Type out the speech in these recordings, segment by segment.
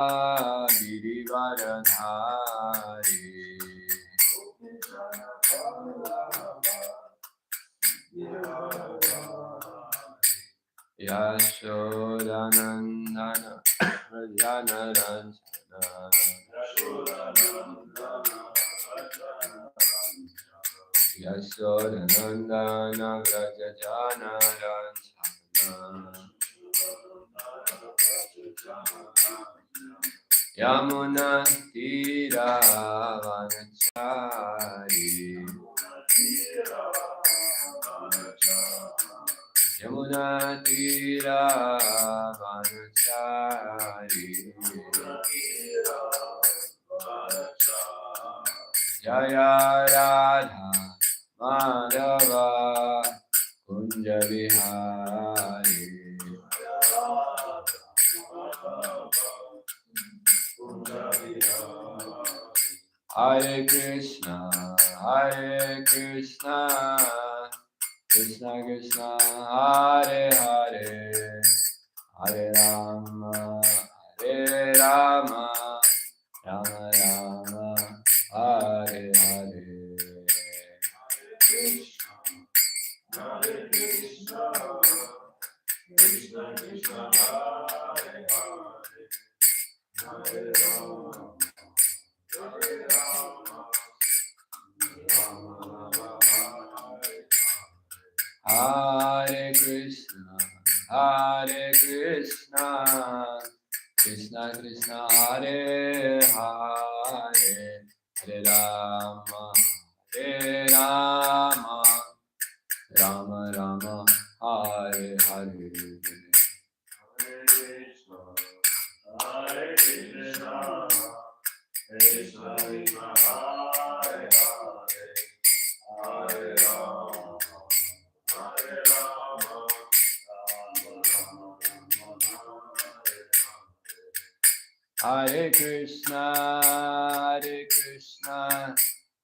Girivaradhari Yashodanandana Rajanaranjana Yashodanandana Rajanaranjana Yamuna Tira Vanachari Yamuna Tira Vanachari Jaya Radha Madhava Kunja Vihari Hare Krishna, Hare Krishna, Krishna Krishna, Hare Hare, Hare Rama, Hare Rama, Rama Rama, Hare Hare. Hare Krishna, Krishna Krishna, Hare Hare, Hare Rama, Hare Rama, Rama Rama, Hare Krishna, Hare Krishna, Krishna Krishna, Hare Hare, Hare Rama, Hare Rama, Rama Rama, Hare Hare. Hare Krishna, Hare Krishna,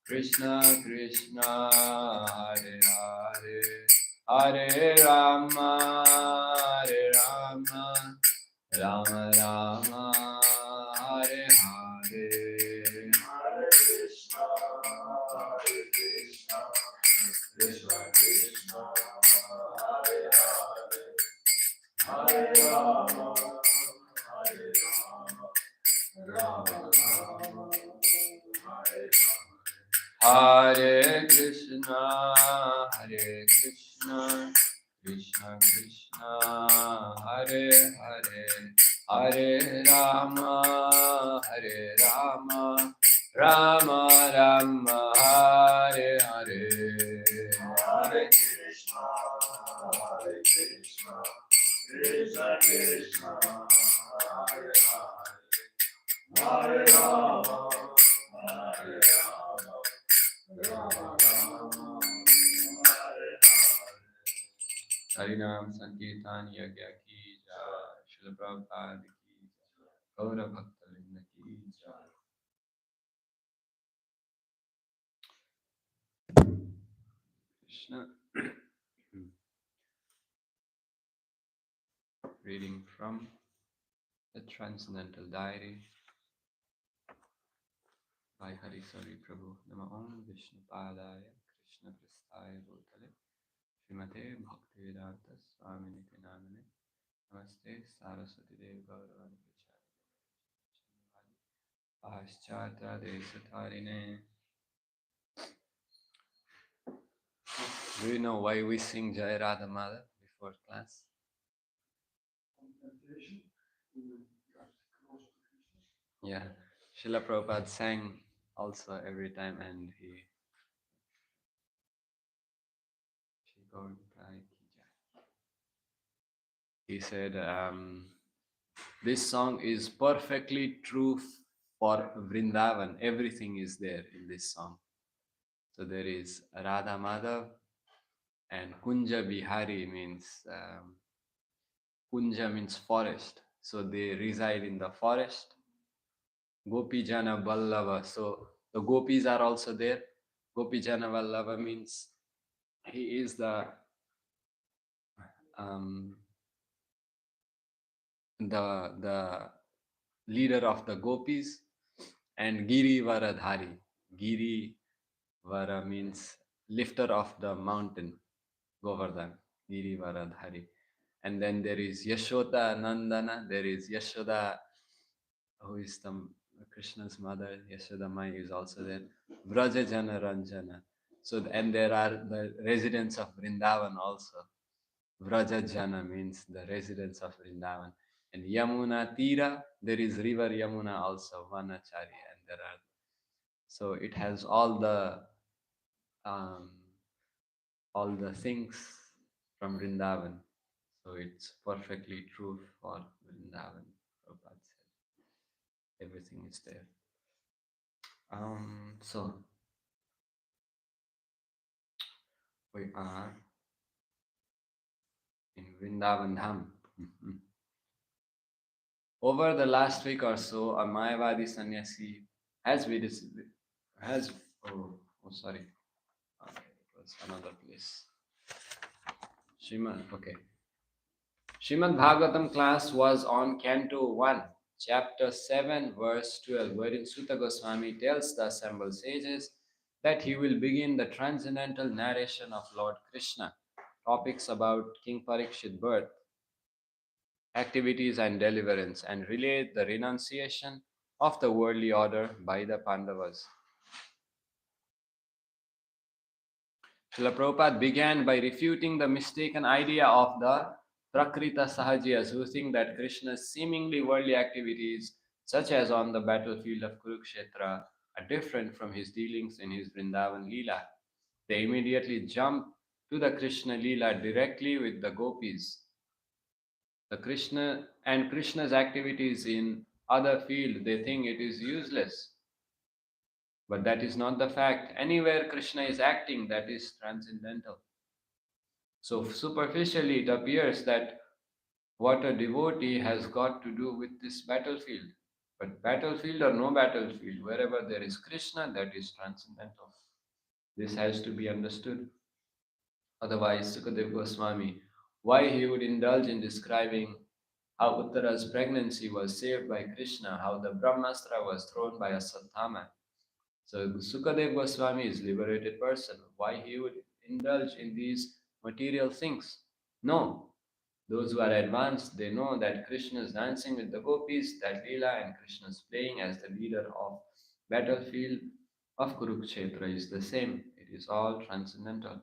Krishna Krishna, Hare Hare, Hare Rama, Hare Rama, Rama Rama, Hare Krishna, Hare Krishna, Krishna Krishna, Hare Hare, Hare Rama, Hare Rama, Rama Rama, Hare Hare. Hare Krishna, Hare Krishna, Krishna Krishna, Hare Hare, Hare Rama, Hare Rama, Rama Rama, Hare Hare. Hare Krishna, Hare Krishna, Krishna Krishna, Hare Hare, Hare Rama, Hare Rama, Rama Rama, Hare Hare. Hare Krishna, Hare Krishna, Krishna Krishna, Hare Hare, Hare Rama, Hare Rama, Rama Rama, Hare Hare. Harinam Sankirtan Yagya ki jai, Srila Prabhupada ki jai, Gaura Bhaktavinda ki jai. Krishna. Reading from the Transcendental Diary by Harisari Prabhu. Nama Om Vishnu Padaya Krishna Prasthaya Bhutale Srimate Bhaktivedanta Swamini Namane Namaste Saraswati Dev Gauravani Prachari Paschata Desatarine. Do you know why we sing Jai Radha Madhav before class? Yeah, Srila Prabhupada sang also every time, and he said, this song is perfectly true for Vrindavan. Everything is there in this song. So there is Radha Madhav, and Kunja Bihari means Kunja means forest. So they reside in the forest. Gopijana Vallava. So the gopis are also there. Gopijana Vallava means he is the leader of the gopis, and Giri Varadhari. Giri Vara means lifter of the mountain, Govardhan, Giri Varadhari. And then there is Yashoda Nandana, there is Yashoda, who is the Krishna's mother, Yashoda Mai is also there. Vraja Jana Ranjana. So, and there are the residents of Vrindavan also. Vraja Jana means the residents of Vrindavan. And Yamuna Tira, there is river Yamuna also, Vanachari, and there are, so it has um, all the things from Vrindavan. So it's perfectly true for Vrindavan. Prabhupada said everything is there. So we are in Vrindavan Dham. Mhm. Over the last week or so, a Mayavadi sannyasi has has sorry, okay, it was another place. Srimad Bhagavatam class was on Canto 1, Chapter 7, verse 12, wherein Suta Goswami tells the assembled sages that he will begin the transcendental narration of Lord Krishna, topics about King Parikshit birth, activities and deliverance, and relate the renunciation of the worldly order by the Pandavas. Srila Prabhupada began by refuting the mistaken idea of the Prakrita Sahajiyas who think that Krishna's seemingly worldly activities, such as on the battlefield of Kurukshetra, are different from his dealings in his Vrindavan Leela. They immediately jump to the Krishna Leela directly with the gopis. The Krishna's activities in other field, they think it is useless. But that is not the fact. Anywhere Krishna is acting, that is transcendental. So superficially, it appears that what a devotee has got to do with this battlefield. But battlefield or no battlefield, wherever there is Krishna, that is transcendental. This has to be understood. Otherwise, Sukadeva Goswami, why he would indulge in describing how Uttara's pregnancy was saved by Krishna, how the Brahmastra was thrown by Asatthama. So Sukadeva Goswami is liberated person. Why he would indulge in these material things? No. Those who are advanced, they know that Krishna is dancing with the gopis, that Leela, and Krishna is playing as the leader of battlefield of Kurukshetra is the same. It is all transcendental.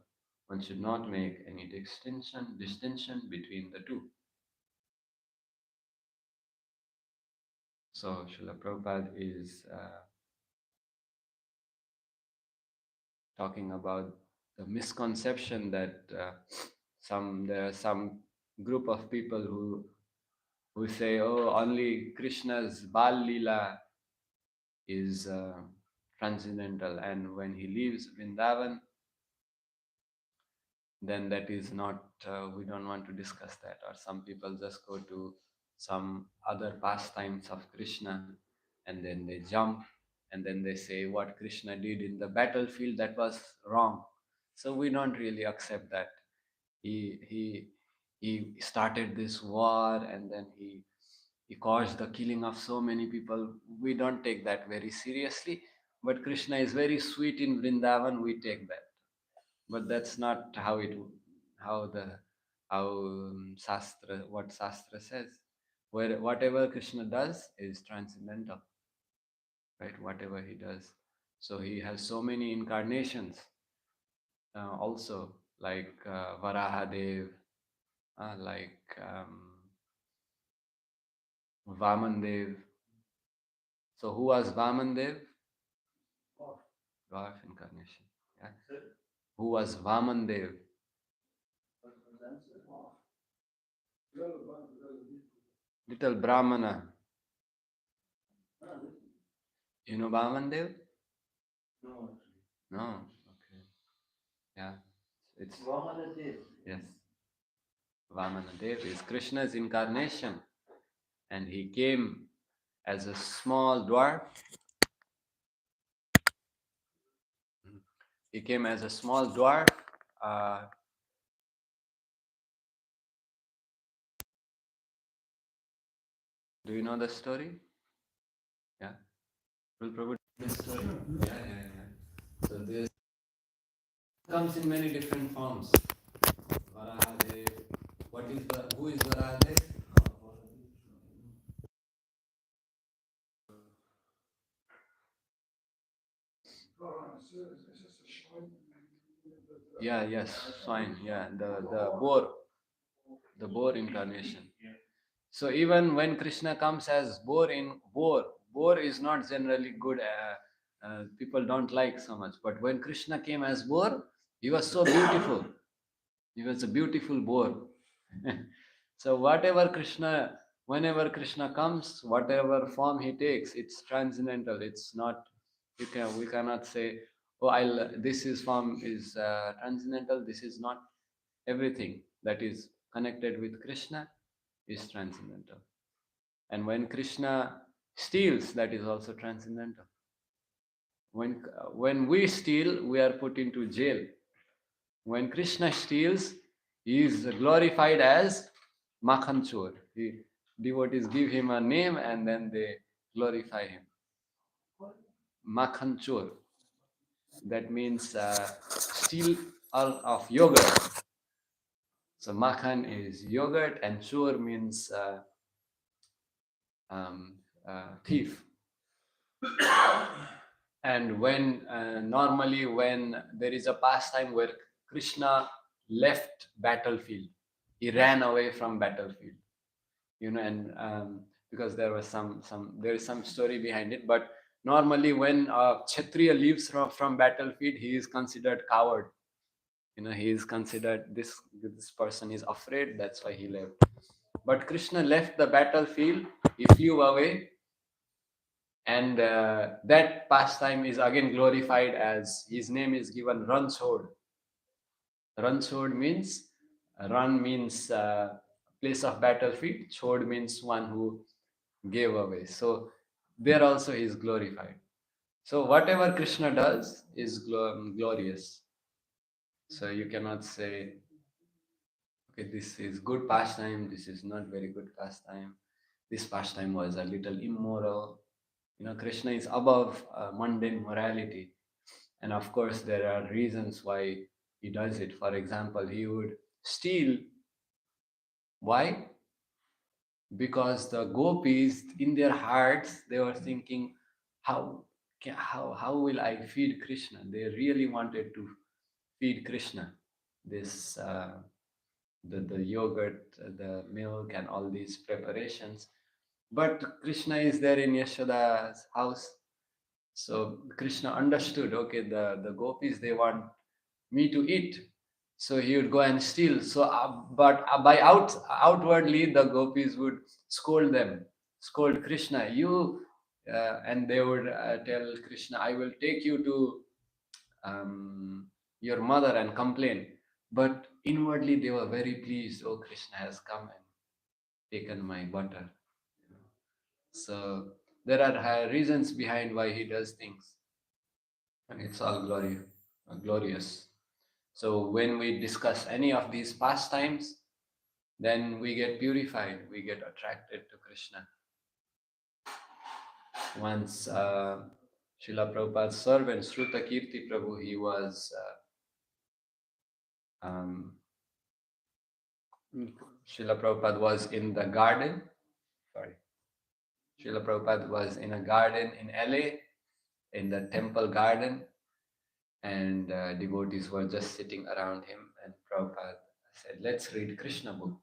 One should not make any distinction between the two. So Srila Prabhupada is talking about the misconception that there are some group of people who say, oh, only Krishna's Bal Leela is transcendental, and when he leaves Vrindavan, then that is not, we don't want to discuss that. Or some people just go to some other pastimes of Krishna and then they jump and then they say what Krishna did in the battlefield, that was wrong. So we don't really accept that. He started this war and then he caused the killing of so many people. We don't take that very seriously. But Krishna is very sweet in Vrindavan, we take that. But that's not how the how Shastra, what Shastra says. Where whatever Krishna does is transcendental, right? Whatever he does. So he has so many incarnations also, like Varahadev, like Vamandev. So who was Vamandev? Dwarf incarnation. Yeah. Who was Vamandev? Little Brahmana. You know Vamandev? No. Okay. Yeah. It's yes. Vamanadev is Krishna's incarnation, and he came as a small dwarf. He came as a small dwarf. Uh, do you know the story? Will Prabhu tell this story? Yeah. So this comes in many different forms. Varahadev. Who is Varahadev? Yeah, yes, fine. Yeah, the boar incarnation. So even when Krishna comes as boar is not generally good. People don't like so much. But when Krishna came as boar, he was so beautiful. He was a beautiful boar. So whenever Krishna comes, whatever form he takes, it's transcendental. It's not. We cannot say, oh, this is form is transcendental. This is not. Everything that is connected with Krishna is transcendental. And when Krishna steals, that is also transcendental. When we steal, we are put into jail. When Krishna steals, he is glorified as Makhanchor. Devotees give him a name and then they glorify him. Makhanchor. That means steal of yogurt. So Makhan is yogurt and Chor means thief. And when normally when there is a pastime where Krishna left battlefield, he ran away from battlefield, and because there is some story behind it. But normally when a Kshatriya leaves from battlefield, he is considered coward. He is considered this person is afraid. That's why he left. But Krishna left the battlefield. He flew away, and that pastime is again glorified as his name is given Ranchod. Ranchod means run means place of battlefield. Chod means one who gave away. So there also he is glorified. So whatever Krishna does is glorious. So you cannot say, okay, this is good pastime. This is not very good pastime. This pastime was a little immoral. Krishna is above mundane morality. And of course, there are reasons why he does it. For example, he would steal. Why? Because the gopis, in their hearts, they were thinking, how will I feed Krishna? They really wanted to feed Krishna. This the yogurt, the milk, and all these preparations. But Krishna is there in Yashoda's house. So Krishna understood, okay, the gopis, they want me to eat. So he would go and steal. So, but by outwardly, the gopis would scold them, scold Krishna. And they would tell Krishna, I will take you to your mother and complain. But inwardly, they were very pleased. Oh, Krishna has come and taken my butter. So there are reasons behind why he does things, and it's all glorious. So when we discuss any of these pastimes, then we get purified, we get attracted to Krishna. Once Srila Prabhupada's servant, Sruta Kirti Prabhu, he was Srila Prabhupada was in the garden. Sorry. Srila Prabhupada was in a garden in LA, in the temple garden, and devotees were just sitting around him, and Prabhupada said, let's read Krishna book.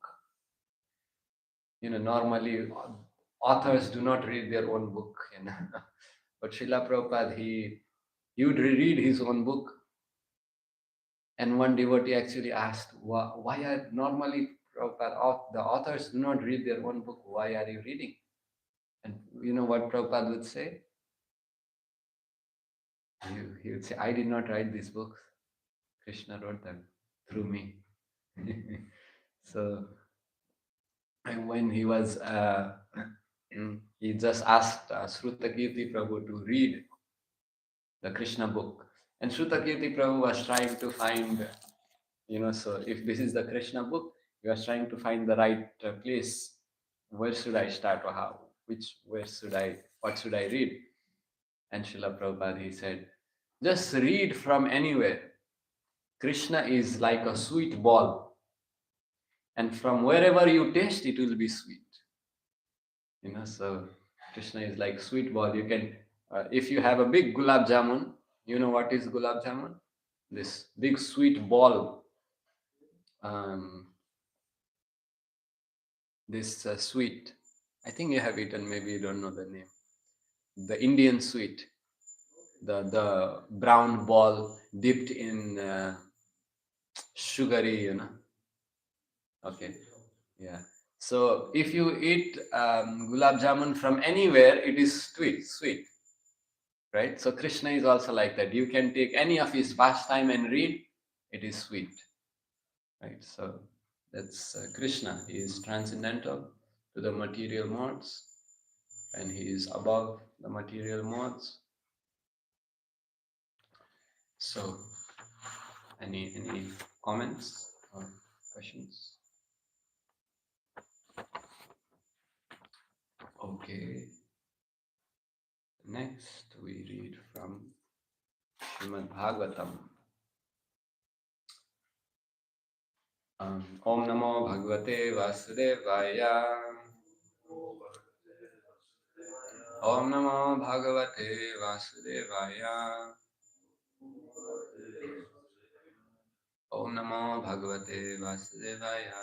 Normally authors do not read their own book, but Srila Prabhupada, he would read his own book. And one devotee actually asked, why are normally Prabhupada, the authors do not read their own book, why are you reading? And you know what Prabhupada would say? He would say, I did not write these books. Krishna wrote them through me. So, and when he was, he just asked Srutakirti Prabhu to read the Krishna book. And Srutakirti Prabhu was trying to find, so if this is the Krishna book, he was trying to find the right place. Where should I start, or what should I read? And Srila Prabhupada, he said, just read from anywhere. Krishna is like a sweet ball, and from wherever you taste, it will be sweet. So Krishna is like sweet ball. You can, if you have a big gulab jamun, you know what is gulab jamun? This big sweet ball. This sweet. I think you have eaten. Maybe you don't know the name. The Indian sweet. The brown ball dipped in sugary. Okay. Yeah. So if you eat gulab jamun from anywhere, it is sweet, right? So Krishna is also like that. You can take any of his pastime and read, it is sweet, right? So that's Krishna. He is transcendental to the material modes, and he is above the material modes. So, any comments or questions? Okay. Next, we read from Srimad Bhagavatam. Om Namo Bhagavate Vasudevaya. Om Namo Bhagavate Vasudevaya. Om Namo Bhagavate Vasudevaya.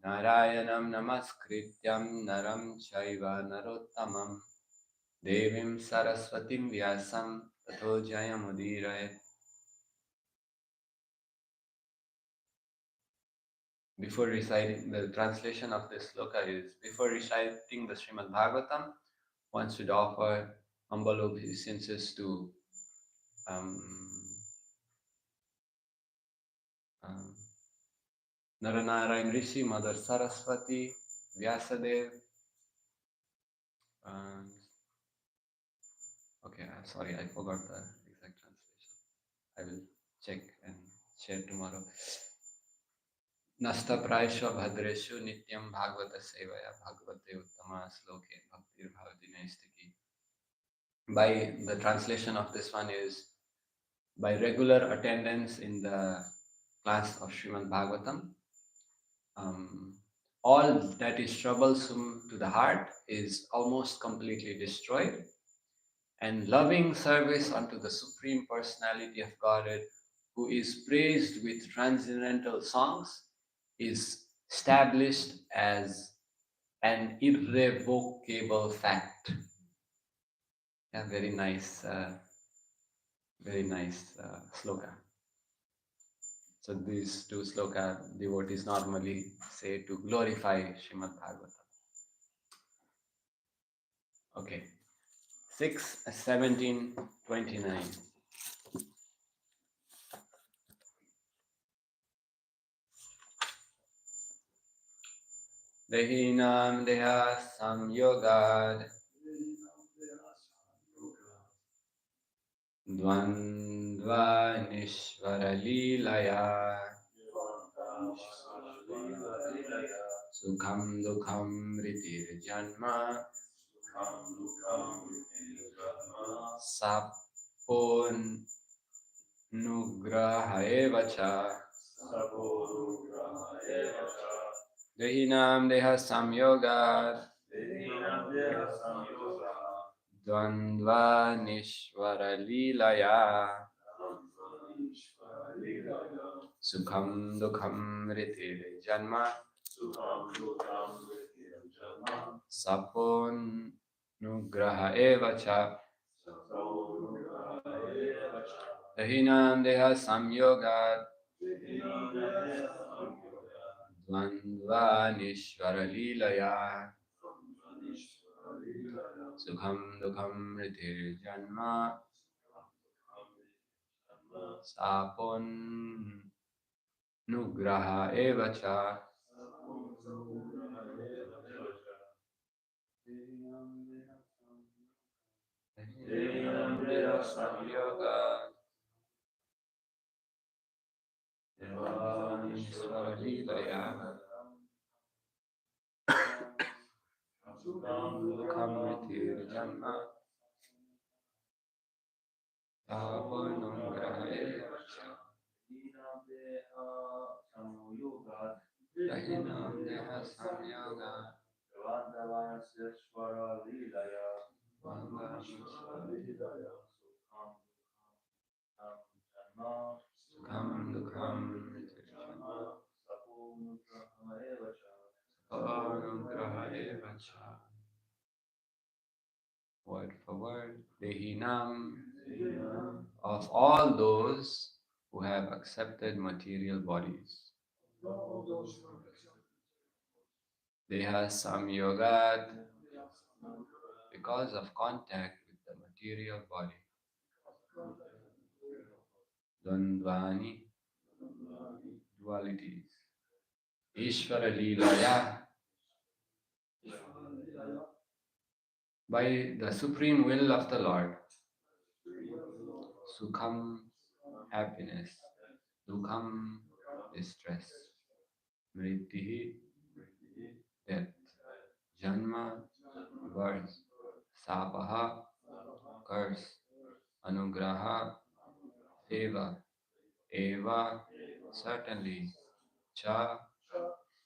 Narayanam Namaskrityam Naram Chaiva Narottamam Devim Saraswatim Vyasam Tato Jayamudirayat. Before reciting, the translation of this sloka is, before reciting the Srimad Bhagavatam, one should offer humble obeisances to Naranarayan Rishi, Mother Saraswati, Vyasadev. Okay, sorry, I forgot the exact translation. I will check and share tomorrow. Nasta Praisha Bhadreshu Nityam Bhagavata Sevaya Bhagavate Uttama Sloke Bhaktir Bhavadinestiki. By the translation of this one is, by regular attendance in the class of Srimad Bhagavatam, all that is troublesome to the heart is almost completely destroyed, and loving service unto the Supreme Personality of Godhead, who is praised with transcendental songs, is established as an irrevocable fact. Yeah, very nice sloka. So these two sloka devotees normally say to glorify Srimad Bhagavatam. Okay. 6:17:29. Dehinam deha samyogad dvandva nishvara leelaya sukham dukham ritir janma sapon nugraha evacha. Dehinam deha samyoga dvandva nishvara leelaya sukham dukham ritir janma sapon nugraha evacha. Dehinam deha samyoga dvandva nishvara leelaya sukham dukham ritir janma sapon nugraha evacha. Dehinam deha samyoga dvandva nishvara leelaya Dukham mrityurjanma tapanam dahinam deha samyoga sukham dukham mrityurjanma anugraha eva cha. Word for word, Dehinam, of all those who have accepted material bodies. Deha samyogat, because of contact with the material body. Dvandvani, dualities. Ishvara Leelaya, by the supreme will of the Lord. Sukham, happiness. Dukham, distress. Mritihi, death. Janma, birth. Sapaha, curse. Anugraha, favor. Eva, certainly. Cha,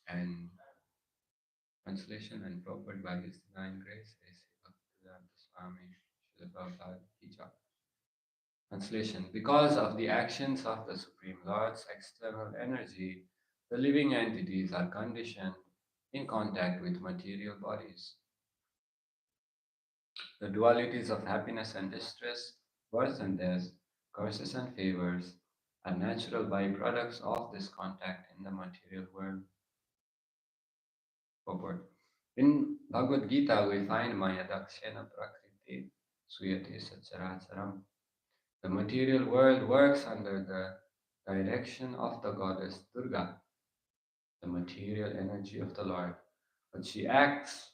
and translation and proffered by His Divine Grace, A.C. Bhaktivedanta Swami Srila Prabhupada Ki Jai. Translation: because of the actions of the Supreme Lord's external energy, the living entities are conditioned in contact with material bodies. The dualities of happiness and distress, birth and death, curses and favors are natural byproducts of this contact in the material world. Purport. In Bhagavad Gita, we find Mayadakshena Prakriti Suyate Sacharacharam. The material world works under the direction of the goddess Durga, the material energy of the Lord, but she acts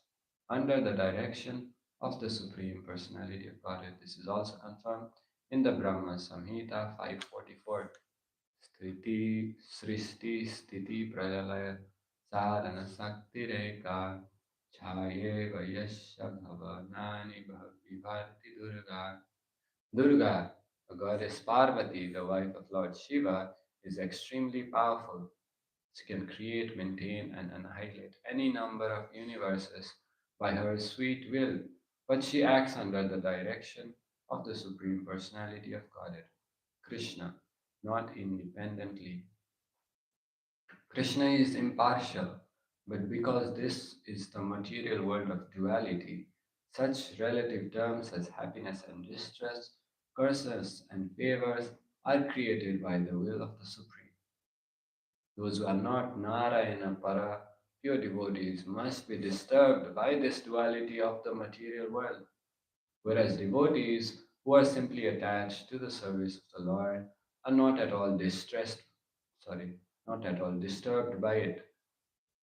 under the direction of the Supreme Personality of Godhead. This is also confirmed in the Brahma Samhita 544. Srishti Sthiti Pralaya Sadhana Sakti Reka Chaye Vayasya Bhavanani Vibharti Durga. Durga, the goddess Parvati, the wife of Lord Shiva, is extremely powerful. She can create, maintain, and annihilate any number of universes by her sweet will, but she acts under the direction of the Supreme Personality of Godhead, Krishna, not independently. Krishna is impartial, but because this is the material world of duality, such relative terms as happiness and distress, curses and favors are created by the will of the Supreme. Those who are not Narayana Para, pure devotees, must be disturbed by this duality of the material world, whereas devotees who are simply attached to the service of the Lord are not at all not at all disturbed by it.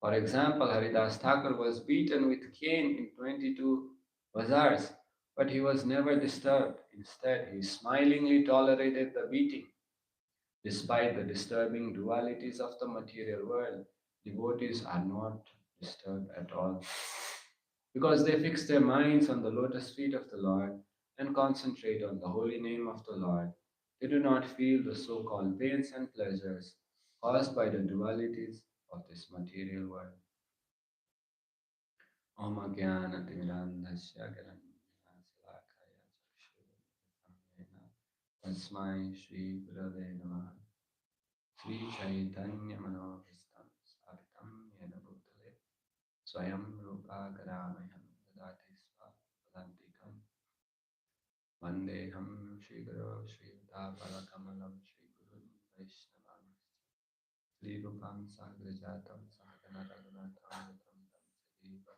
For example, Haridas Thakur was beaten with cane in 22 bazaars, but he was never disturbed. Instead, he smilingly tolerated the beating. Despite the disturbing dualities of the material world, devotees are not disturbed at all because they fix their minds on the lotus feet of the Lord and concentrate on the holy name of the Lord. They do not feel the so called pains and pleasures caused by the dualities of this material world. Om Jnanatimirandhasya Gyananandasya Chakshurunmilana Tasmai Shri Gurave Namaha Sri Chaitanya Manovistam Savitam Yena Bhutale Swayam Rupa Gadamayam Dadati Svadantikam Vandeham Shri Guru Shri Udapalakamalam Shri Guru Vaishnavam Shri Rupam Sagrajatam Sahagana Raghunatam Tam Sadiva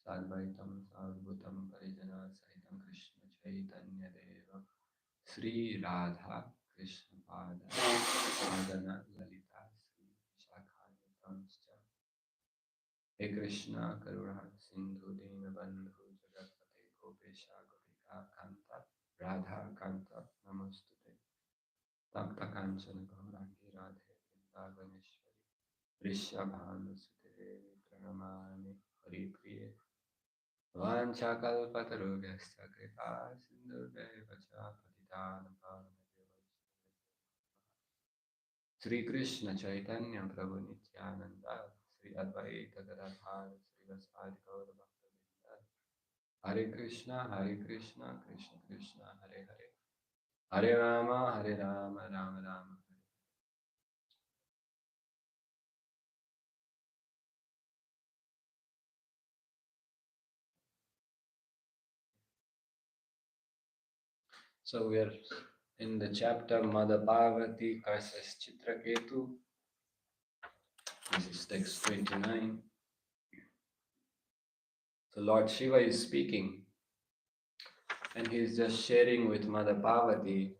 Sadvaitam Sarvutam Parijana Sahitam Krishna Chaitanya Deva Sri Radha Krishna Pada Madana Lalita Sri Shakhayatanscha He Krishna Karuna Sindhu Dina Bandhu Jagatpate Gopesha Gopika Kanta Radha Kanta Namostute Takta Kanchana Gaurangi Radhe Vrindavaneshwari Vrishabhanu Sute Pranamami Hari Priye Vanchakalpatarubhyascha kripa sindhubhyeva cha patitanam pavanebhyo Sri Krishna Chaitanya Prabhu Nityananda Sri Advaita Gadadhar Sri Vasadi Gaura Bhakta Hare Krishna Krishna Krishna Hare Hare Hare Rama Rama Rama So we are in the chapter Mother Parvati curses Chitraketu. This is text 29. So Lord Shiva is speaking and he is just sharing with Mother Parvati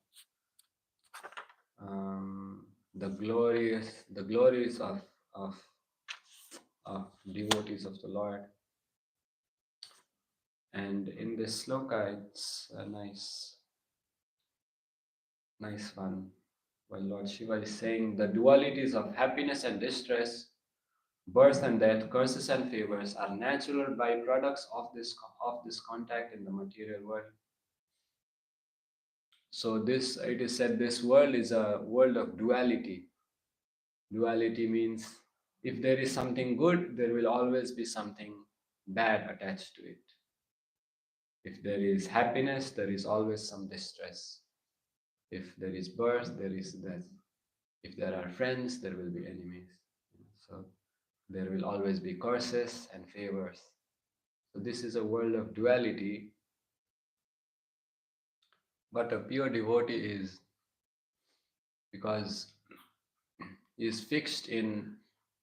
the glories of, of devotees of the Lord. And in this sloka, it's a nice one. When Lord Shiva is saying the dualities of happiness and distress, birth and death, curses and favors are natural byproducts of this contact in the material world. So this, it is said, this world is a world of duality. Duality means if there is something good, there will always be something bad attached to it. If there is happiness, there is always some distress. If there is birth, there is death. If there are friends, there will be enemies. So there will always be curses and favors. So this is a world of duality. But a pure devotee is, because he is fixed in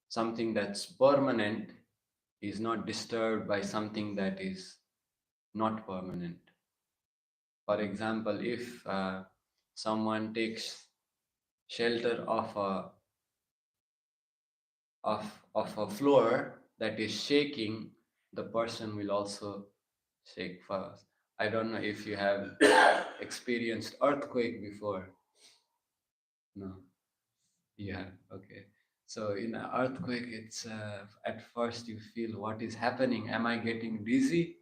something that's permanent, he is not disturbed by something that is not permanent. For example, if someone takes shelter of a floor that is shaking, the person will also shake first. I don't know if you have experienced earthquake before. No, yeah, okay. So in an earthquake, it's at first you feel what is happening. Am I getting dizzy?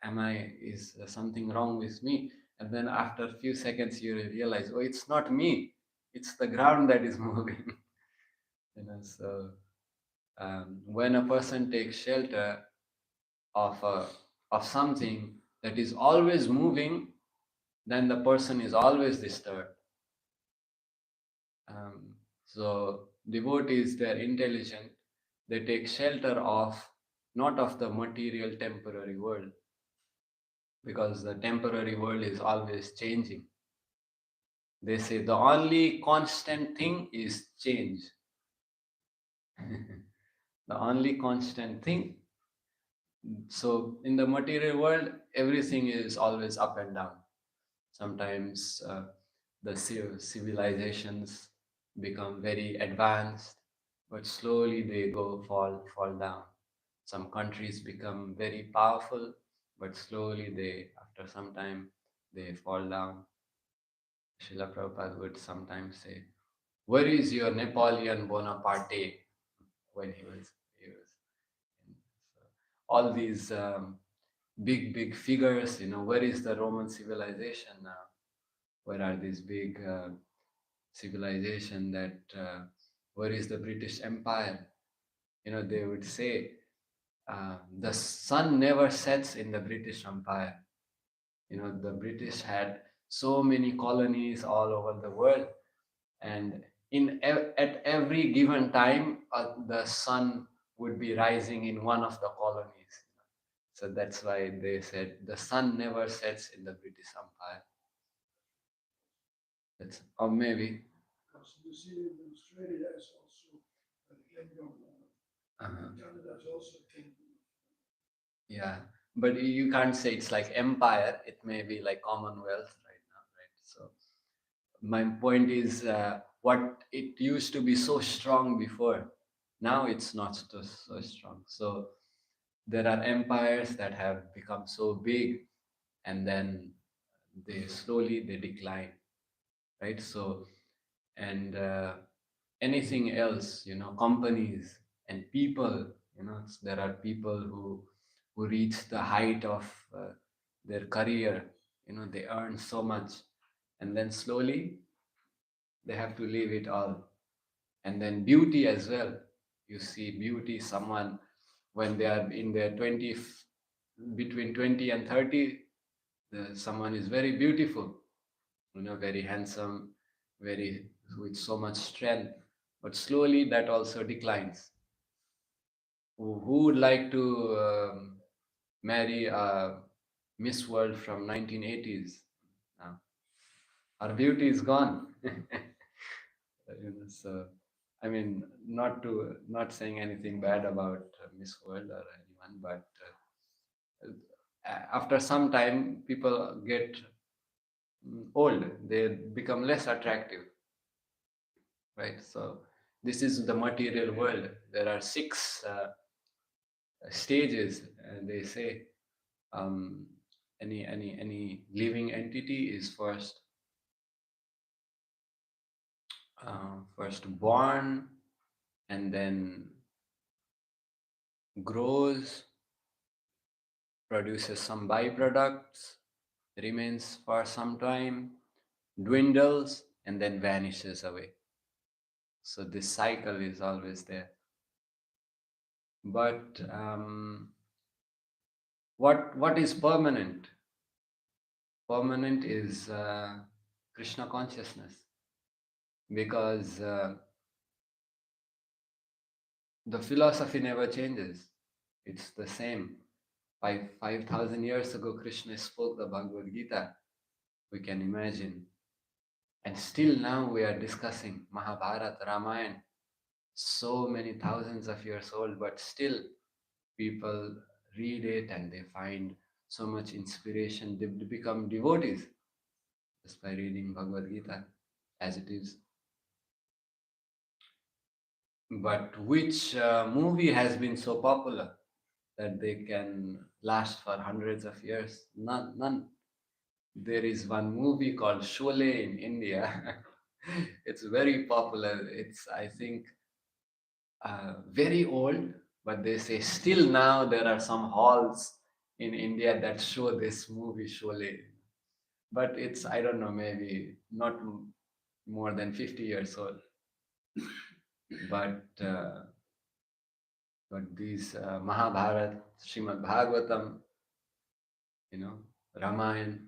Is something wrong with me? And then after a few seconds, you realize, oh, it's not me. It's the ground that is moving. So when a person takes shelter of something that is always moving, then the person is always disturbed. So devotees, they're intelligent. They take shelter of not of the material temporary world, because the temporary world is always changing. They say the only constant thing is change. The only constant thing. So in the material world, everything is always up and down. Sometimes the civilizations become very advanced, but slowly they fall down. Some countries become very powerful, but slowly after some time, they fall down. Srila Prabhupada would sometimes say, "Where is your Napoleon Bonaparte?" When he was so all these big figures. Where is the Roman civilization now? Where are these big civilization that? Where is the British Empire? They would say the sun never sets in the British Empire. The British had so many colonies all over the world, and at every given time, the sun would be rising in one of the colonies. So that's why they said the sun never sets in the British Empire. Or maybe. You see, in Australia, there's also a kingdom. Canada is also a kingdom. Yeah, but you can't say it's like empire. It may be like Commonwealth right now, right? So my point is, what it used to be so strong before, now it's not so strong. So there are empires that have become so big, and then they decline, right? So and anything else, companies and people, there are people who reach the height of their career. They earn so much, and then slowly they have to leave it all. And then beauty as well. You see beauty, someone when they are in their 20s, between 20 and 30, someone is very beautiful, very handsome, very with so much strength, but slowly that also declines. Who would like to marry a Miss World from 1980s? Now, our beauty is gone. So, I mean, not saying anything bad about Miss World or anyone, but after some time, people get old. They become less attractive, right? So, this is the material world. There are six stages, and they say um, any living entity is first born, and then grows, produces some byproducts, remains for some time, dwindles, and then vanishes away. So this cycle is always there. But what is permanent? Permanent is Krishna consciousness, because the philosophy never changes. It's the same. 5,000 years ago, Krishna spoke the Bhagavad Gita. We can imagine. And still now we are discussing Mahabharata, Ramayana, so many thousands of years old, but still people read it and they find so much inspiration. They become devotees just by reading Bhagavad Gita as it is. But which movie has been so popular that they can last for hundreds of years? None. There is one movie called Sholay in India. It's very popular. It's, I think, very old, but they say still now there are some halls in India that show this movie Sholay. But it's, I don't know, maybe not more than 50 years old. But these Mahabharata, Srimad Bhagavatam, Ramayana,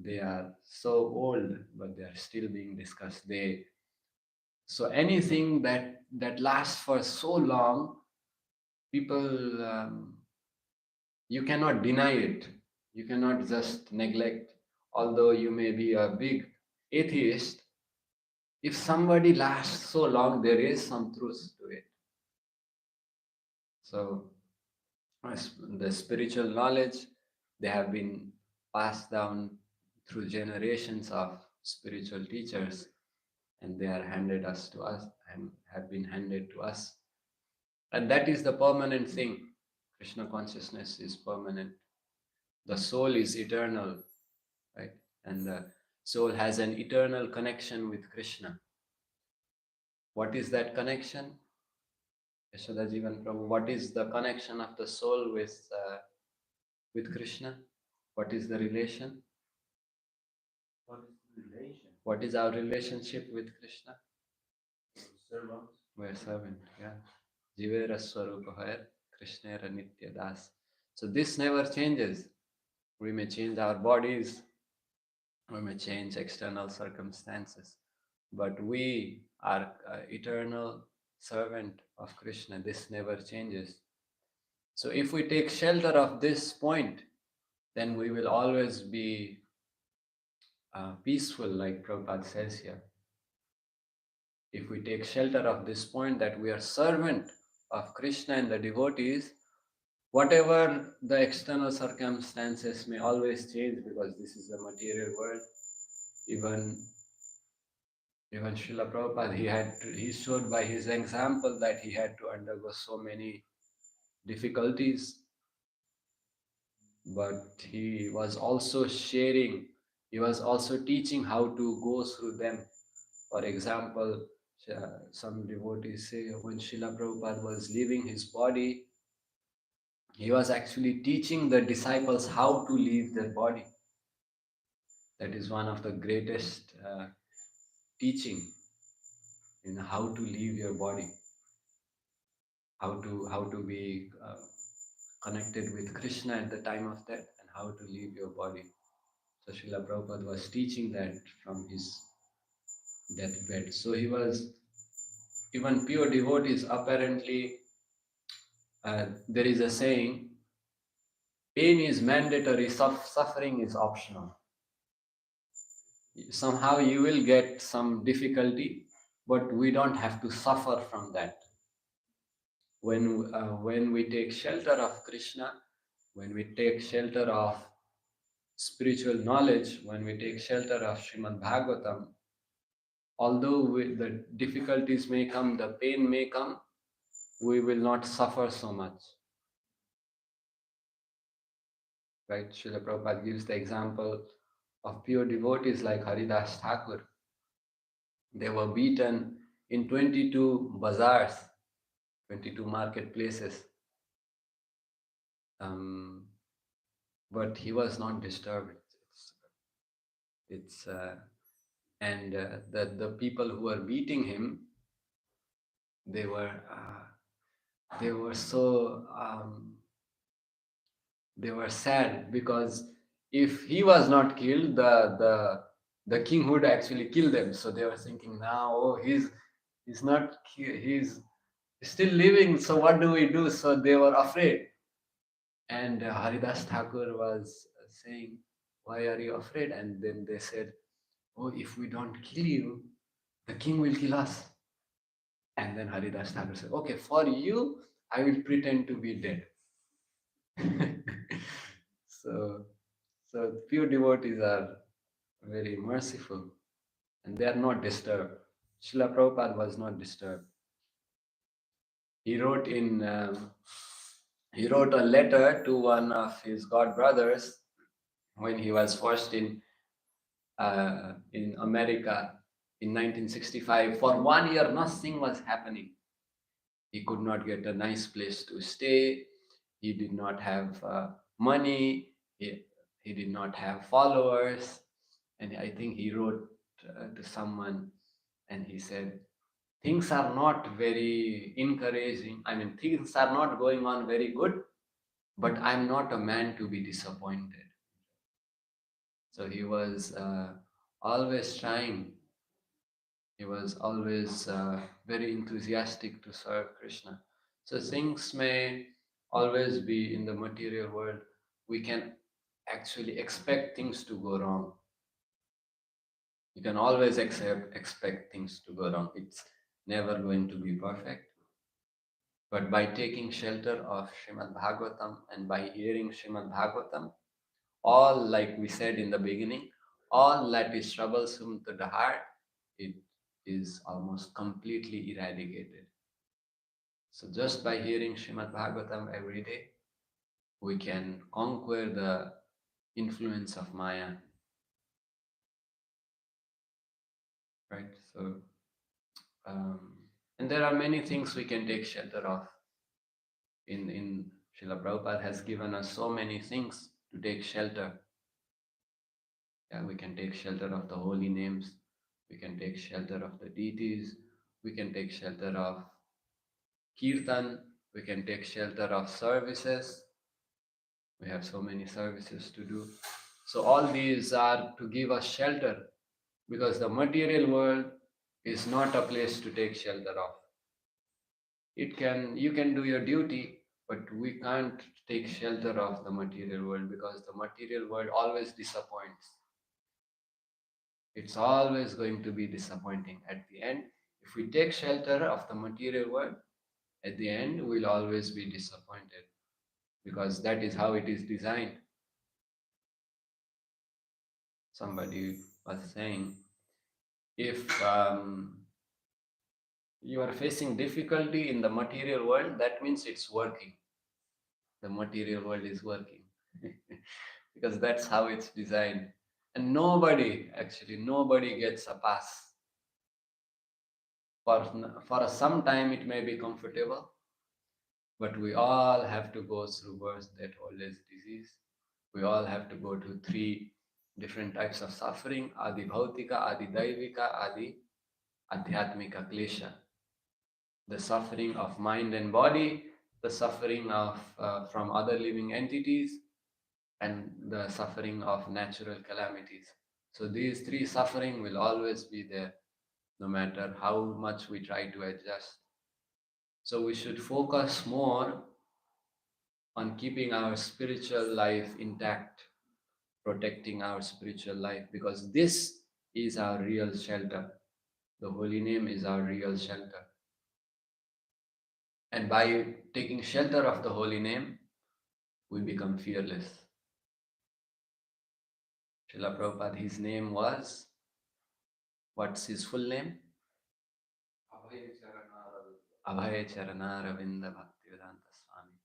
they are so old, but they are still being discussed. So anything that lasts for so long, people, you cannot deny it. You cannot just neglect. Although you may be a big atheist, if somebody lasts so long, there is some truth to it. So the spiritual knowledge, they have been passed down through generations of spiritual teachers, and they are handed us to us and have been handed to us. And that is the permanent thing. Krishna consciousness is permanent. The soul is eternal, right? And the soul has an eternal connection with Krishna. What is that connection? Yashoda Jivan Prabhu, what is the connection of the soul with Krishna? What is the relation? What is the relation? What is our relationship with Krishna? Servant. We're servant, yeah. Jivera Swarupa Krishnera Nitya Das. So this never changes. We may change our bodies, we may change external circumstances, but we are eternal servant of Krishna. This never changes. So if we take shelter of this point, then we will always be peaceful, like Prabhupada says here. If we take shelter of this point that we are servant of Krishna and the devotees, whatever the external circumstances may always change, because this is the material world. Even Srila Prabhupada, he showed by his example that he had to undergo so many difficulties, but he was also sharing, he was also teaching how to go through them. For example, some devotees say when Srila Prabhupada was leaving his body, he was actually teaching the disciples how to leave their body. That is one of the greatest teaching in how to leave your body, how to be connected with Krishna at the time of death, and how to leave your body. So Srila Prabhupada was teaching that from his deathbed. So he was, even pure devotees apparently, there is a saying, pain is mandatory, suffering is optional. Somehow you will get some difficulty, but we don't have to suffer from that. When we take shelter of Krishna, when we take shelter of spiritual knowledge, when we take shelter of Srimad Bhagavatam, although the difficulties may come, the pain may come, we will not suffer so much. Right? Srila Prabhupada gives the example of pure devotees like Haridas Thakur. They were beaten in 22 bazaars, 22 marketplaces. But he was not disturbed. It's and the people who were beating him, they were so they were sad, because if he was not killed, the king would actually kill them. So they were thinking now, oh, he's not he's still living. So what do we do? So they were afraid. And Haridas Thakur was saying, why are you afraid? And then they said, oh, if we don't kill you, the king will kill us. And then Haridas Thakur said, okay, for you, I will pretend to be dead. so, so pure devotees are very merciful, and they are not disturbed. Srila Prabhupada was not disturbed. He wrote he wrote a letter to one of his god brothers when he was first in America in 1965. For 1 year, nothing was happening. He could not get a nice place to stay. He did not have money. He did not have followers. And I think he wrote to someone and he said, things are not very encouraging. I mean, things are not going on very good, but I'm not a man to be disappointed. So he was always trying. He was always very enthusiastic to serve Krishna. So things may always be in the material world. We can actually expect things to go wrong. You can always expect things to go wrong. It's never going to be perfect. But by taking shelter of Srimad Bhagavatam and by hearing Srimad Bhagavatam, all, like we said in the beginning, all that is troublesome to the heart, it is almost completely eradicated. So just by hearing Srimad Bhagavatam every day, we can conquer the influence of Maya. Right? So, and there are many things we can take shelter of. In Srila Prabhupada has given us so many things to take shelter. Yeah, we can take shelter of the holy names. We can take shelter of the deities. We can take shelter of kirtan. We can take shelter of services. We have so many services to do. So all these are to give us shelter, because the material world is not a place to take shelter of. You can do your duty, but we can't take shelter of the material world, because the material world always disappoints. It's always going to be disappointing at the end. If we take shelter of the material world, at the end we'll always be disappointed, because that is how it is designed. Somebody was saying, if you are facing difficulty in the material world, that means it's working. The material world is working. Because that's how it's designed. And nobody gets a pass. For some time it may be comfortable, But we all have to go through birth, death, old age, disease. We all have to go to three different types of suffering: Adi Bhautika, Adi Daivika, Adi Adhyatmika Klesha. The suffering of mind and body, the suffering of from other living entities, and the suffering of natural calamities. So these three suffering will always be there, no matter how much we try to adjust. So we should focus more on keeping our spiritual life intact, protecting our spiritual life, because this is our real shelter. The holy name is our real shelter. And by taking shelter of the holy name, we become fearless. Srila Prabhupada, his name was, what's his full name? Abhay Charana Ravinda Bhaktivedanta Swami.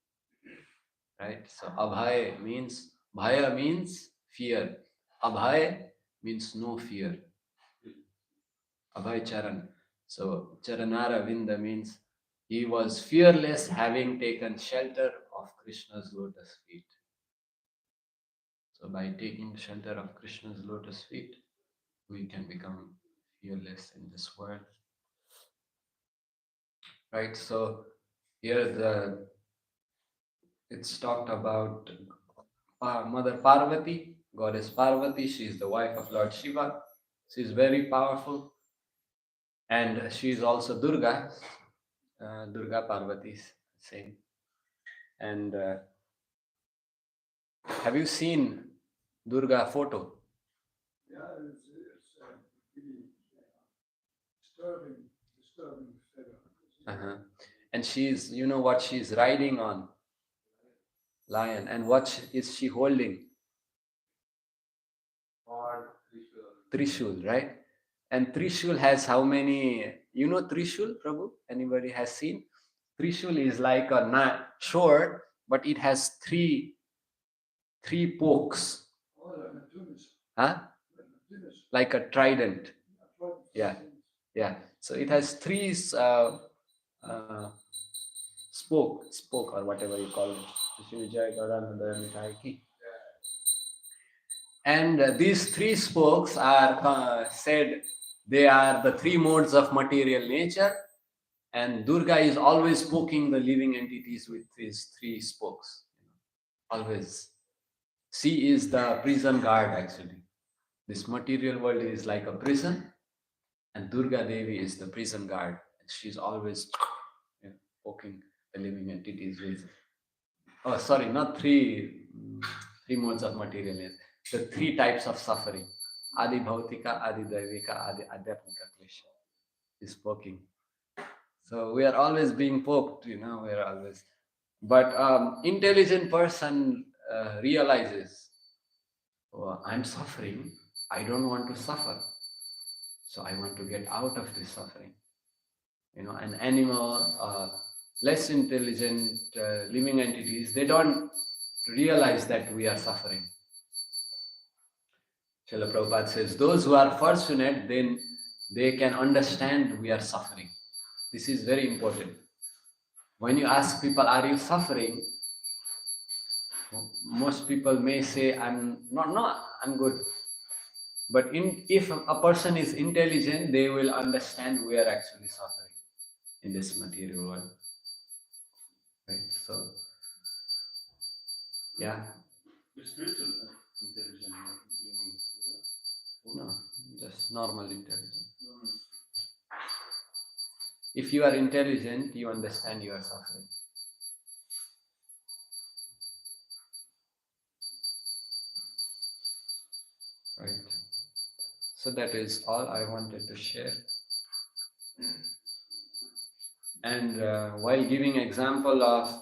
Right? So Abhay means, Bhaya means fear. Abhay means no fear. Abhay Charan. So Charanara Vinda means he was fearless, having taken shelter of Krishna's lotus feet. So by taking shelter of Krishna's lotus feet, we can become fearless in this world. Right? So here it's talked about Mother Parvati, goddess Parvati. She is the wife of Lord Shiva. She is very powerful, and she is also Durga. Durga Parvati, same. And have you seen Durga photo? Yeah, it's really disturbing figure. Uh-huh. And she's, you know what she's riding on? Lion. And what is she holding? Trishul, right? And Trishul has how many? You know Trishul, Prabhu? Anybody has seen? Trishul is like a sword, but it has three pokes. Oh, like a tunis. Huh? Like a tunis. Like a trident. Yeah. Yeah. So it has three uh, spoke or whatever you call it. And these three spokes are said they are the three modes of material nature, and Durga is always poking the living entities with these three spokes. Always. She is the prison guard actually. This material world is like a prison, and Durga Devi is the prison guard. And she's always poking the living entities with. Oh, sorry, not three modes of material nature. The three types of suffering: Adi Bhautika, Adi Daivika, Adi Adhyatmika Klesha is poking. So we are always being poked, we are always. But intelligent person realizes, oh, I'm suffering. I don't want to suffer. So I want to get out of this suffering. An animal, less intelligent living entities, they don't realize that we are suffering. Srila Prabhupada says, those who are fortunate, then they can understand we are suffering. This is very important. When you ask people, are you suffering? Most people may say, I'm good. But if a person is intelligent, they will understand we are actually suffering in this material world. Right? So, yeah. Spiritual intelligence. No, just normal intelligence. If you are intelligent, you understand you are suffering. Right. So that is all I wanted to share. And while giving example of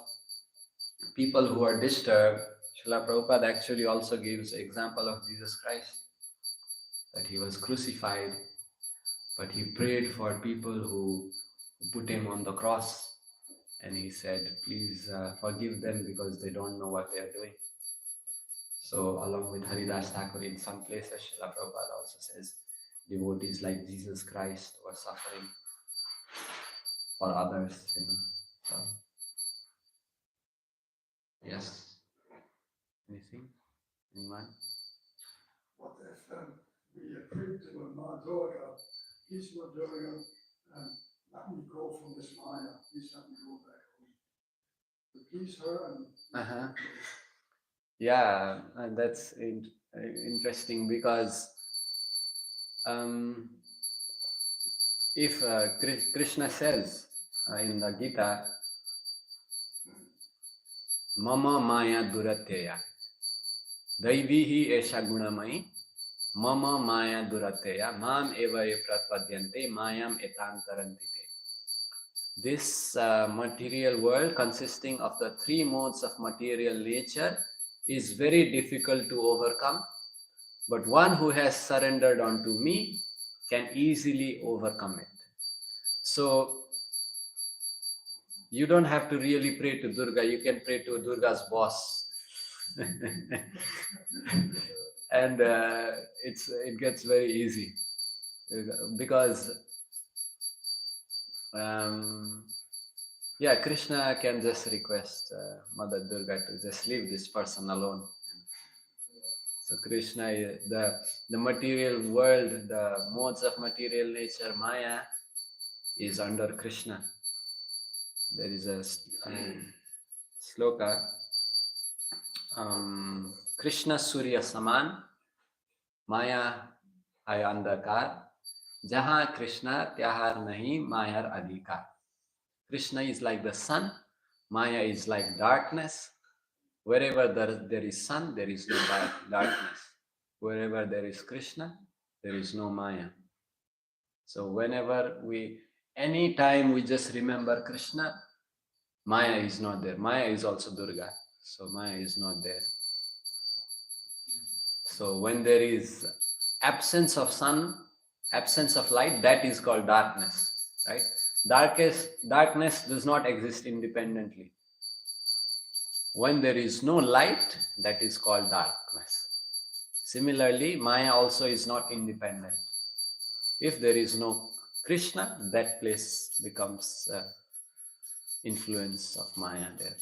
people who are disturbed, Srila Prabhupada actually also gives example of Jesus Christ, that he was crucified, but he prayed for people who put him on the cross, and he said, please forgive them because they don't know what they are doing. So along with Haridas Thakur, in some places, Srila Prabhupada also says, devotees like Jesus Christ were suffering for others, So Yes. Anything? Anyone? What if we pray to a Ma Durga, Ishwar Durga, and let me go from this Maya, please let me go back home. To please her and Uh-huh. Yeah, and that's interesting because if Krishna says in the Gita, Mama Maya Durateya, Daivihi Esha Gunamai, Mama Maya Durateya, Mam Eva Pratpadyante, Mayam Etantarantite. This material world consisting of the three modes of material nature is very difficult to overcome, but one who has surrendered unto me can easily overcome it. So you don't have to really pray to Durga, you can pray to Durga's boss. And it gets very easy because Krishna can just request Mother Durga to just leave this person alone. So Krishna, the material world, the modes of material nature, Maya, is under Krishna. There is a sloka, Krishna Surya Saman, Maya hai andhakar, jahan Krishna tyahar nahi mayar adhikar. Krishna is like the sun, Maya is like darkness. Wherever there is sun, there is no darkness. Wherever there is Krishna, there is no Maya. So anytime we just remember Krishna, Maya is not there. Maya is also Durga. So Maya is not there. So when there is absence of sun, absence of light, that is called darkness, right? Darkness does not exist independently. When there is no light, that is called darkness. Similarly, Maya also is not independent. If there is no Krishna, that place becomes influence of Maya there.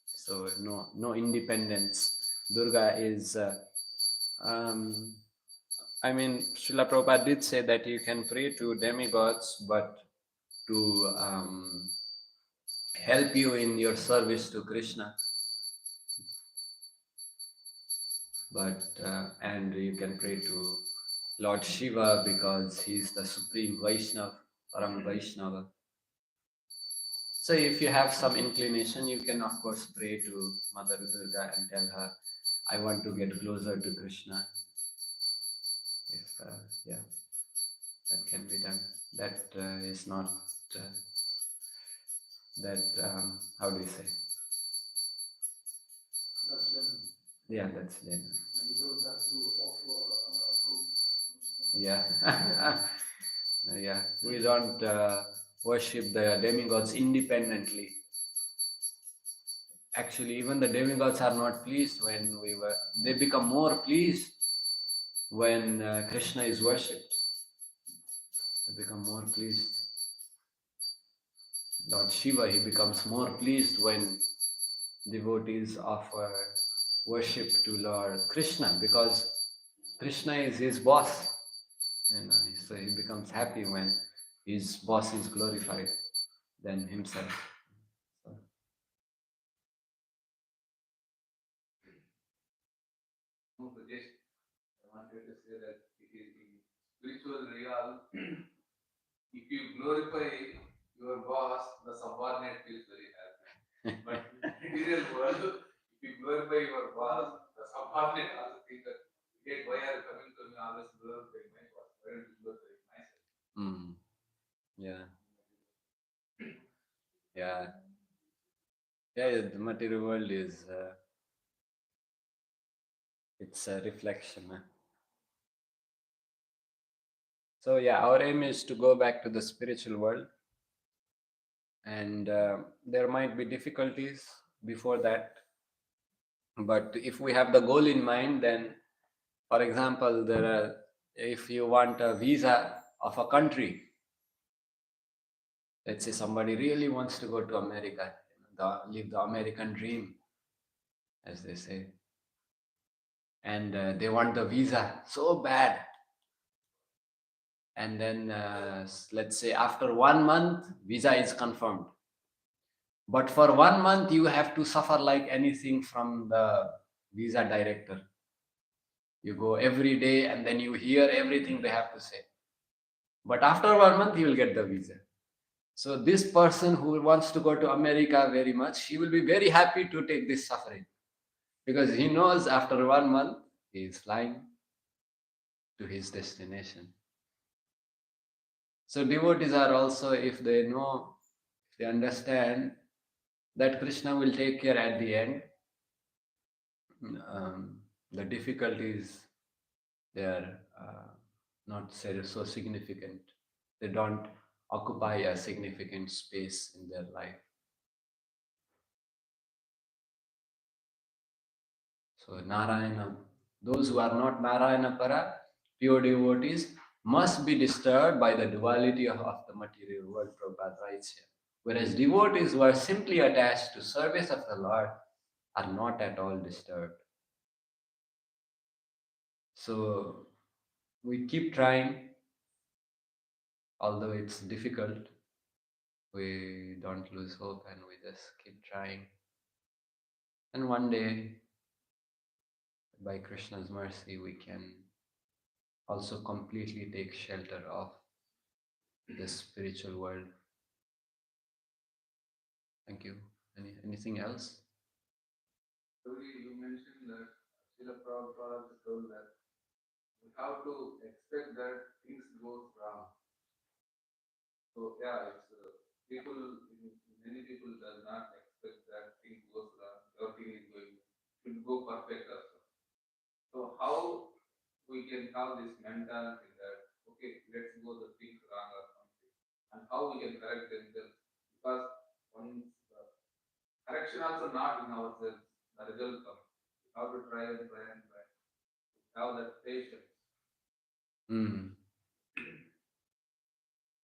So no independence. Durga is, Srila Prabhupada did say that you can pray to demigods, but to help you in your service to Krishna. But and you can pray to Lord Shiva because he is the supreme Vaishnava, Param Vaishnava. So if you have some inclination, you can of course pray to Mother Durga and tell her, I want to get closer to Krishna. If that can be done. That is not how do you say? that's general. Yeah, that's general. And you don't have to offer a Yeah. Yeah, we don't worship the demigods independently. Actually, even the demigods are not pleased when they become more pleased when Krishna is worshipped. They become more pleased. Lord Shiva, he becomes more pleased when devotees offer worship to Lord Krishna because Krishna is his boss. So he becomes happy when his boss is glorified than himself. I wanted to say that it is in spiritual realm. If you glorify your boss, the subordinate feels very happy. But in material world, if you glorify your boss, the subordinate also think that, why are you coming to me always glorifying my boss? Why don't you glorify myself? Yeah. Yeah. Yeah, the material world is it's a reflection. So our aim is to go back to the spiritual world, and there might be difficulties before that. But if we have the goal in mind, then, for example, if you want a visa of a country, let's say somebody really wants to go to America, live the American dream, as they say. And they want the visa so bad. And then let's say after 1 month, visa is confirmed. But for 1 month, you have to suffer like anything from the visa director. You go every day and then you hear everything they have to say. But after 1 month, you will get the visa. So this person who wants to go to America very much, he will be very happy to take this suffering. Because he knows after 1 month, he is flying to his destination. So devotees are also, if they know, if they understand that Krishna will take care at the end, the difficulties, they are not so significant. They don't occupy a significant space in their life. So Narayana, those who are not Narayana Para, pure devotees, must be disturbed by the duality of the material world, Prabhupada writes here. Whereas devotees who are simply attached to service of the Lord are not at all disturbed. So we keep trying, although it's difficult, we don't lose hope and we just keep trying. And one day, by Krishna's mercy, we can also completely take shelter of this spiritual world. Thank you. Anything else? You mentioned that Srila Prabhupada told that we have to expect that things go wrong. So yeah, it's people, many people does not expect that things goes wrong. Everything is going should go perfect also. So how we can have this mentality that okay, let's go the things wrong or something, and how we can correct themselves because once correction also not in ourselves, the result comes. We have to try and try and try. Have that patience.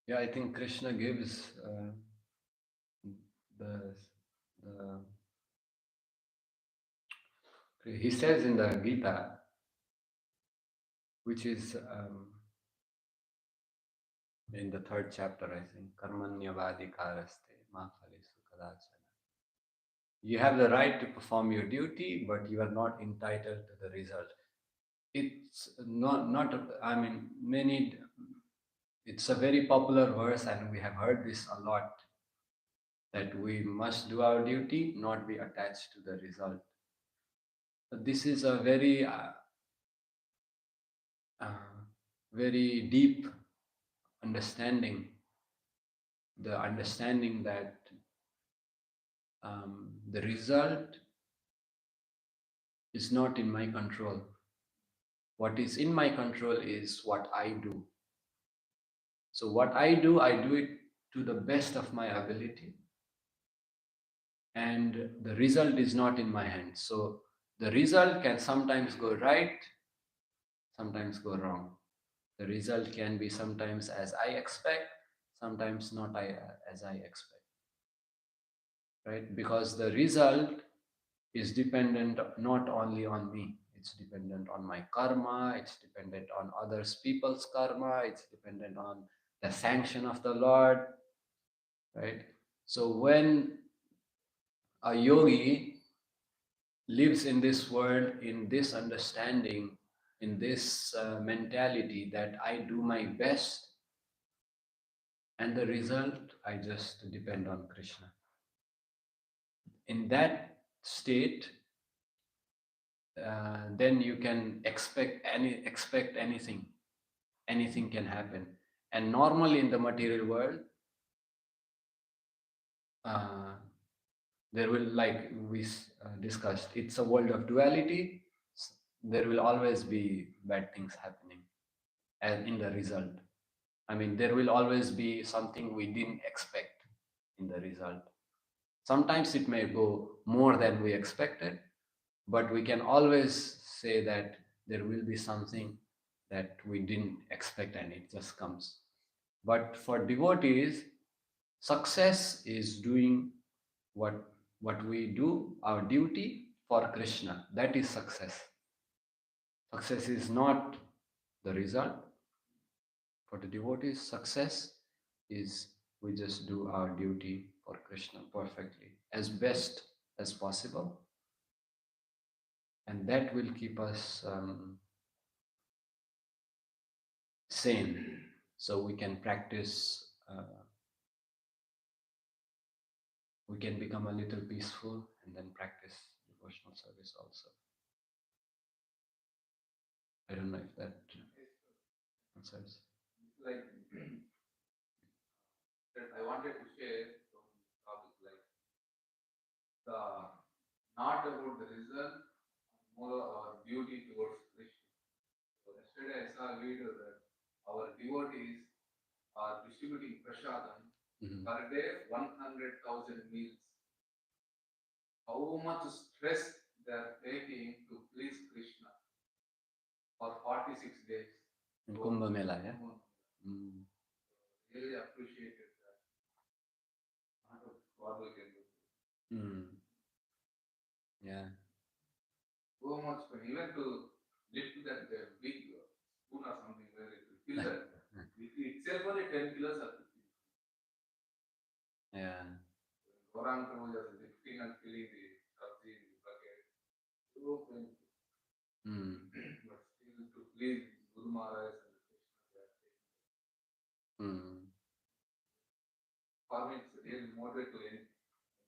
Yeah, I think Krishna gives the he says in the Gita, which is in the 3rd chapter, I think, Karmanyavadikaraste ma phalesu kadachana. You have the right to perform your duty, but you are not entitled to the result. It's not I mean, it's a very popular verse and we have heard this a lot, that we must do our duty, not be attached to the result. But this is a very very deep understanding, the understanding that the result is not in my control. What is in my control is what I do. So what I do it to the best of my ability, and the result is not in my hands. So the result can sometimes go right, sometimes go wrong. The result can be sometimes as I expect, sometimes not as I expect. Right? Because the result is dependent not only on me, it's dependent on my karma, it's dependent on others people's karma, it's dependent on the sanction of the Lord. Right? So when a yogi lives in this world, in this understanding, in this mentality that I do my best, and the result, I just depend on Krishna. In that state, then you can expect anything. Anything can happen. And normally in the material world, there will, like we discussed, it's a world of duality. There will always be bad things happening as in the result. I mean, there will always be something we didn't expect in the result. Sometimes it may go more than we expected, but we can always say that there will be something that we didn't expect and it just comes. But for devotees, success is doing what we do, our duty, for Krishna. That is success. Success is not the result. For the devotees, success is we just do our duty for Krishna perfectly, as best as possible. And that will keep us sane, so we can practice, we can become a little peaceful and then practice devotional service also. I don't know if that answers. Like, that I wanted to share some topic like the not about the result, more our duty towards Krishna. So yesterday I saw a video that our devotees are distributing prasadam per day, 100,000 meals. How much stress they are taking to please Krishna for 46 days. In Kumbh Mela, yeah? Really appreciated that. Not what we can do. Yeah. So much fun. Even to lift that big spoon or something where it will fill that. Itself only 10 kilos or 50. Yeah. Orang Prabhu just lifting and filling the sabzi in the bucket. So painful. But still to please Guru Maharaj and the Krishna. For me, it's really motivated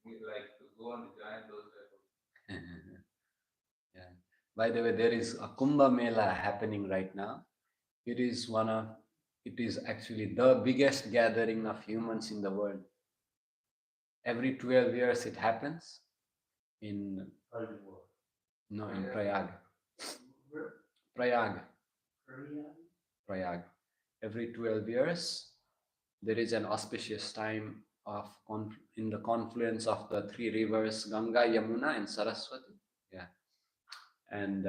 to like to go and join those type of. Yeah. By the way, there is a Kumbh Mela happening right now. It is actually the biggest gathering of humans in the world. Every 12 years it happens in Prayag. Prayag. Every 12 years there is an auspicious time of in the confluence of the three rivers Ganga, Yamuna and Saraswati. Yeah. And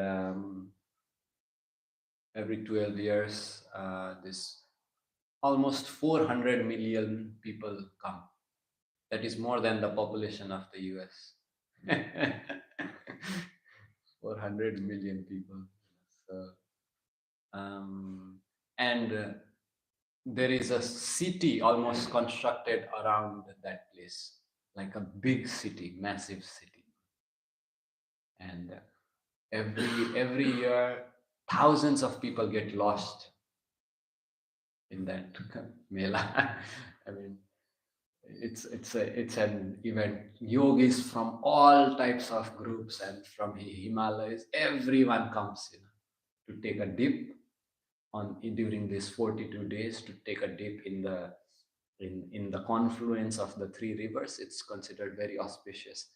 every 12 years this almost 400 million people come. That is more than the population of the US. 400 million people. So, and there is a city almost constructed around that place, like a big city, massive city. And every year, thousands of people get lost in that Mela. I mean, it's an event. Yogis from all types of groups and from Himalayas, everyone comes, to take a dip during these 42 days, to take a dip in the confluence of the three rivers. It's considered very auspicious.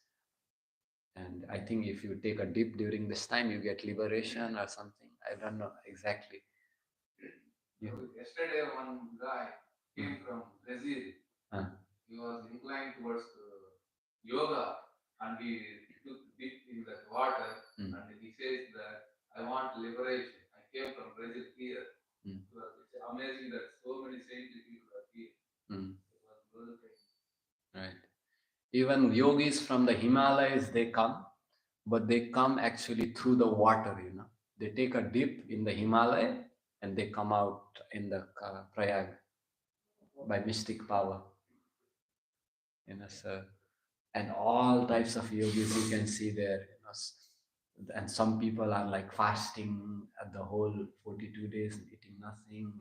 And I think if you take a dip during this time, you get liberation or something. I don't know exactly. Yesterday, one guy came from Brazil. He was inclined towards yoga, and he took dip in that water, and he says that I want liberation. I came from Brazil here. So it's amazing that so many saintly people are here. Right. Even yogis from the Himalayas, they come, but they come actually through the water, They take a dip in the Himalaya and they come out in the Prayag by mystic power. So, and all types of yogis you can see there, and some people are like fasting at the whole 42 days and eating nothing.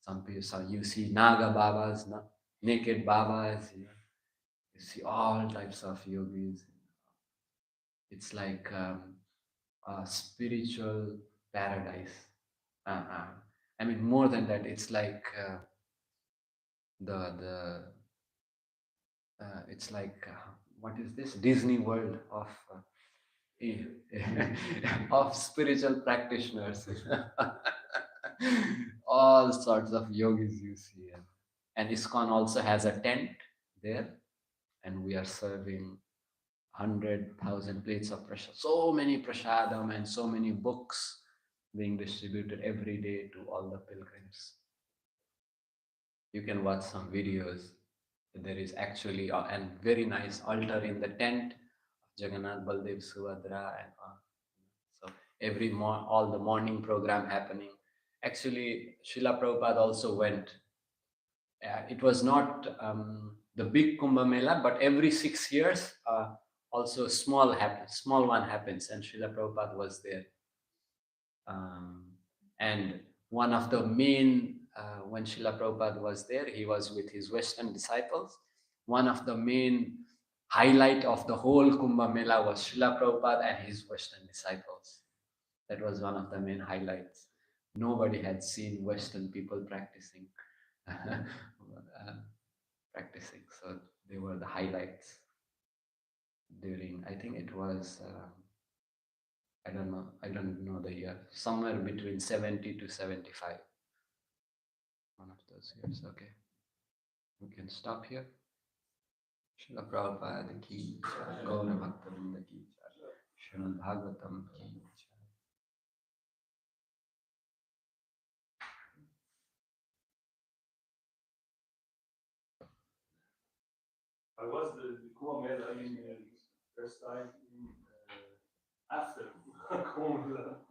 Some people, you see Naga Babas, naked Babas, you see all types of yogis. It's like a spiritual paradise. I mean, more than that, it's like it's like what is this Disney World of of spiritual practitioners. All sorts of yogis you see, and ISKCON also has a tent there, and we are serving 100,000 plates of prasad. So many prasadam and so many books being distributed every day to all the pilgrims. You can watch some videos. There is actually a very nice altar in the tent. Jagannath, Baldev, Subhadra, and so all the morning program happening. Actually, Srila Prabhupada also went. It was not the big Kumbh Mela, but every 6 years, also small one happens, and Srila Prabhupada was there. And one of the main, when Srila Prabhupada was there, he was with his Western disciples. One of the main highlight of the whole Kumbh Mela was Srila Prabhupada and his Western disciples. That was one of the main highlights. Nobody had seen Western people practicing. Practicing, so they were the highlights during, I think it was, I don't know the year, somewhere between 70 to 75. One of those years, okay. We can stop here. Srila Prabhupada ki jai, Gaura Bhaktivinoda ki jai, Srimad Bhagavatam ki jai. I was the Kumbh Mela in first time in, after Kumbh Mela.